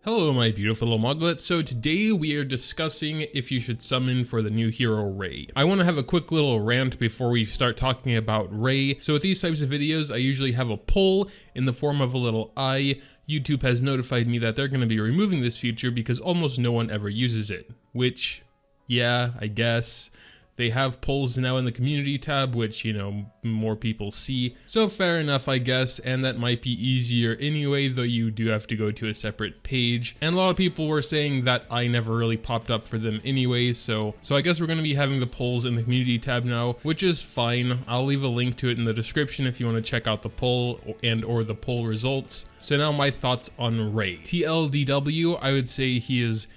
Hello my beautiful little muglets. So today we are discussing if you should summon for the new hero Ray. I want to have a quick little rant before we start talking about Ray. So with these types of videos I usually have a poll in the form of a little eye. YouTube has notified me that they're going to be removing this feature because almost no one ever uses it. Which, yeah, I guess. They have polls now in the community tab, which, you know, more people see. So fair enough, I guess, and that might be easier anyway, though you do have to go to a separate page. And a lot of people were saying that I never really popped up for them anyway, so I guess we're going to be having the polls in the community tab now, which is fine. I'll leave a link to it in the description if you want to check out the poll and or the poll results. So now my thoughts on Ray. TLDW, I would say he is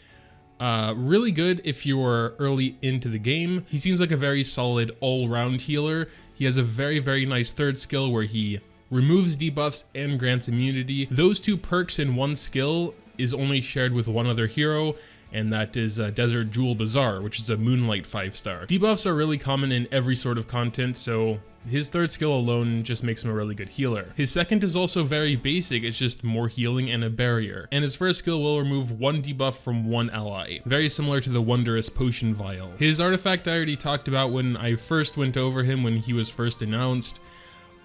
really good if you're early into the game. He seems like a very solid all-round healer. He has a very nice third skill where he removes debuffs and grants immunity. Those two perks in one skill is only shared with one other hero, and that is Desert Jewel Bazaar, which is a Moonlight 5-star. Debuffs are really common in every sort of content, so his third skill alone just makes him a really good healer. His second is also very basic, it's just more healing and a barrier. And his first skill will remove one debuff from one ally, very similar to the Wondrous Potion Vial. His artifact I already talked about when I first went over him when he was first announced.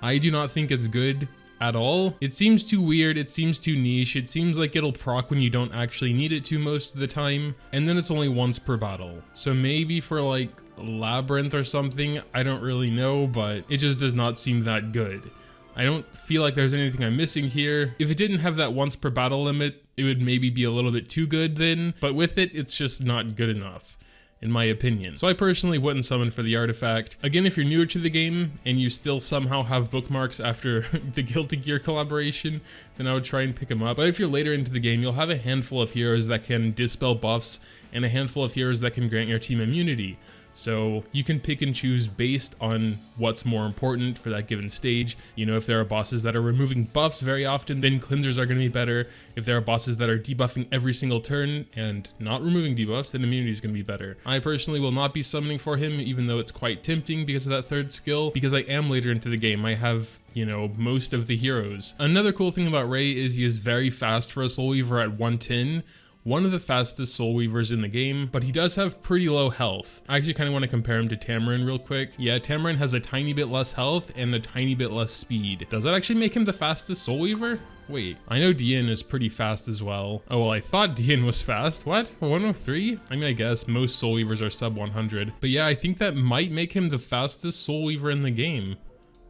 I do not think it's good at all. It seems too weird, it seems too niche, it seems like it'll proc when you don't actually need it to most of the time, and then it's only once per battle. So maybe for like Labyrinth or something, I don't really know, but it just does not seem that good. I don't feel like there's anything I'm missing here. If it didn't have that once per battle limit, it would maybe be a little bit too good then, but with it, it's just not good enough, in my opinion. So I personally wouldn't summon for the artifact. Again, if you're newer to the game and you still somehow have bookmarks after the Guilty Gear collaboration, then I would try and pick him up. But if you're later into the game, you'll have a handful of heroes that can dispel buffs and a handful of heroes that can grant your team immunity. So you can pick and choose based on what's more important for that given stage. You know, if there are bosses that are removing buffs very often, then cleansers are going to be better. If there are bosses that are debuffing every single turn and not removing debuffs, then immunity is going to be better. I personally will not be summoning for him, even though it's quite tempting because of that third skill, because I am later into the game. I have, you know, most of the heroes. Another cool thing about Ray is he is very fast for a Soul Weaver at 110. One of the fastest Soul Weavers in the game, but he does have pretty low health. I actually kind of want to compare him to Tamarin real quick. Yeah, Tamarin has a tiny bit less health and a tiny bit less speed. Does that actually make him the fastest Soul Weaver? Wait, I know Dian is pretty fast as well. Oh, well, I thought Dian was fast. What? 103? I mean, I guess most Soul Weavers are sub 100. But yeah, I think that might make him the fastest Soul Weaver in the game.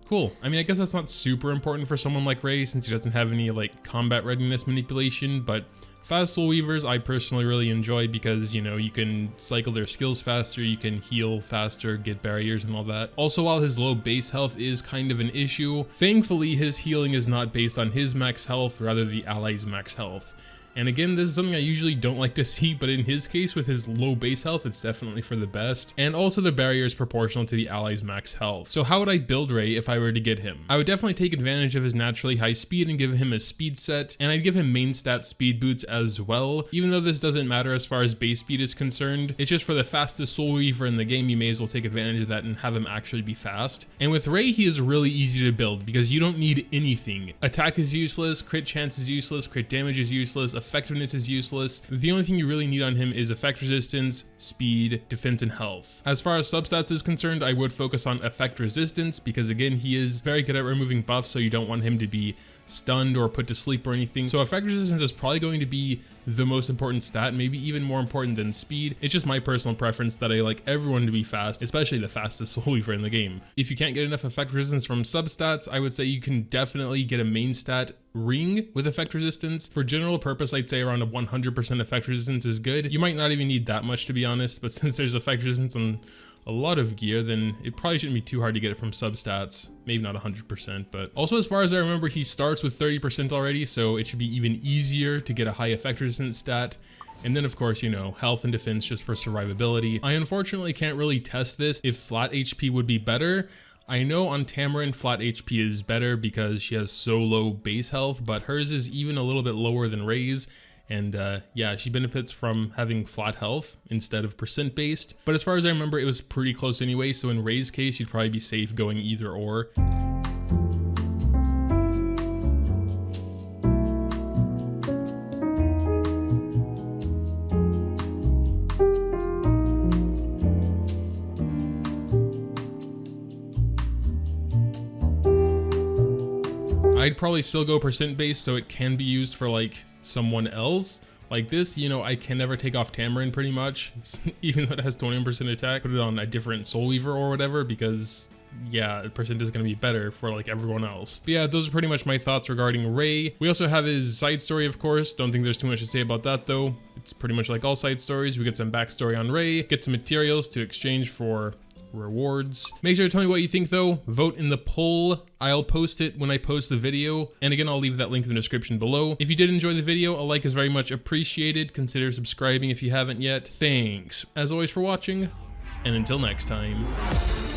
Cool. I mean, I guess that's not super important for someone like Ray since he doesn't have any like combat readiness manipulation, but fast Soul Weavers I personally really enjoy because, you know, you can cycle their skills faster, you can heal faster, get barriers and all that. Also, while his low base health is kind of an issue, thankfully his healing is not based on his max health, rather the ally's max health. And again, this is something I usually don't like to see, but in his case, with his low base health, it's definitely for the best. And also the barrier is proportional to the ally's max health. So how would I build Ray if I were to get him? I would definitely take advantage of his naturally high speed and give him a speed set, and I'd give him main stat speed boots as well. Even though this doesn't matter as far as base speed is concerned, it's just for the fastest Soul Weaver in the game, you may as well take advantage of that and have him actually be fast. And with Ray, he is really easy to build because you don't need anything. Attack is useless, crit chance is useless, crit damage is useless, effectiveness is useless. The only thing you really need on him is effect resistance, speed, defense, and health. As far as substats is concerned, I would focus on effect resistance because again, he is very good at removing buffs, so you don't want him to be stunned or put to sleep or anything. So effect resistance is probably going to be the most important stat, maybe even more important than speed. It's just my personal preference that I like everyone to be fast, especially the fastest Soul Weaver in the game. If you can't get enough effect resistance from substats, I would say you can definitely get a main stat ring with effect resistance. For general purpose, I'd say around a 100% effect resistance is good. You might not even need that much to be honest, but since there's effect resistance on a lot of gear, then it probably shouldn't be too hard to get it from substats. Maybe not 100%, but also as far as I remember, he starts with 30% already, so it should be even easier to get a high effect resistance stat. And then of course, you know, health and defense just for survivability. I unfortunately can't really test this if flat HP would be better. I know on Tamarin flat HP is better because she has so low base health, but hers is even a little bit lower than Ray's. And yeah, she benefits from having flat health instead of percent based. But as far as I remember, it was pretty close anyway. So in Ray's case, you'd probably be safe going either or. I'd probably still go percent based so it can be used for like someone else. Like this, you know, I can never take off Tamarin pretty much, even though it has 21% attack, put it on a different Soul Weaver or whatever, because yeah, percent is going to be better for like everyone else. But yeah, those are pretty much my thoughts regarding Ray. We also have his side story, of course. Don't think there's too much to say about that though. It's pretty much like all side stories. We get some backstory on Ray, get some materials to exchange for rewards. Make sure to tell me what you think though. Vote in the poll. I'll post it when I post the video. And again, I'll leave that link in the description below. If you did enjoy the video, a like is very much appreciated. Consider subscribing if you haven't yet. Thanks, as always, for watching, and until next time.